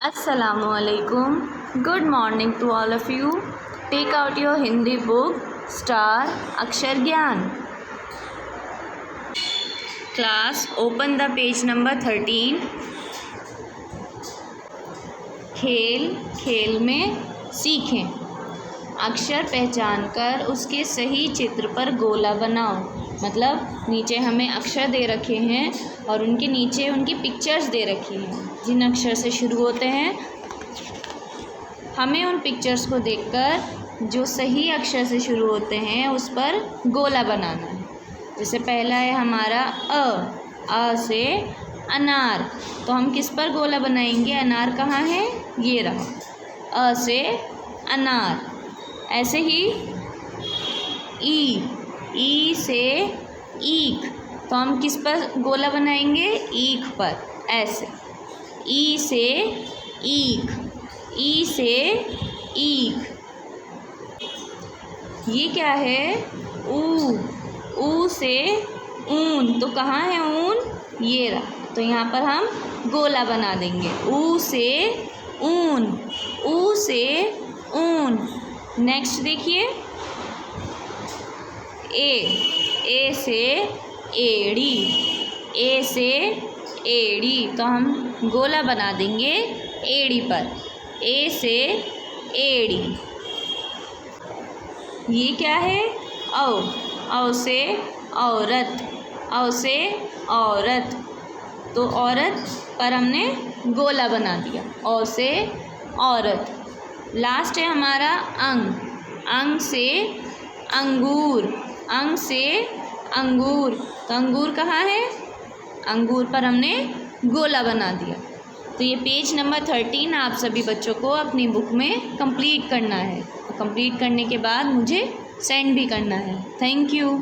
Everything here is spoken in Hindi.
Assalamualaikum. Good morning to all of you. Take out your Hindi book. Start Akshar Gyan. Class, open the page number 13. खेल, खेल में सीखें. अक्षर पहचान कर उसके सही चित्र पर गोला बनाओ. मतलब नीचे हमें अक्षर दे रखे हैं और उनके नीचे उनकी पिक्चर्स दे रखी हैं जिन अक्षर से शुरू होते हैं. हमें उन पिक्चर्स को देखकर जो सही अक्षर से शुरू होते हैं उस पर गोला बनाना है. जैसे पहला है हमारा अ से अनार. तो हम किस पर गोला बनाएंगे? अनार कहाँ है? ये रहा, अ से अनार. ऐसे ही ई से ईख. तो हम किस पर गोला बनाएंगे? ईख पर. ऐसे ई से ईख, ई से ईख. ये क्या है? ऊ से ऊन. तो कहाँ है ऊन? ये रहा. तो यहाँ पर हम गोला बना देंगे. ऊ से ऊन, ऊ से ऊन. नेक्स्ट देखिए, ए से एड़ी, ए से एड़ी. तो हम गोला बना देंगे एड़ी पर. ए से एड़ी. ये क्या है? औ से औरत, औ से औरत. तो औरत पर हमने गोला बना दिया. औ से औरत. लास्ट है हमारा अंग से अंगूर, अंग से अंगूर. तो अंगूर कहाँ है? अंगूर पर हमने गोला बना दिया. तो ये पेज नंबर 13 आप सभी बच्चों को अपनी बुक में कंप्लीट करना है. कंप्लीट करने के बाद मुझे सेंड भी करना है. Thank you.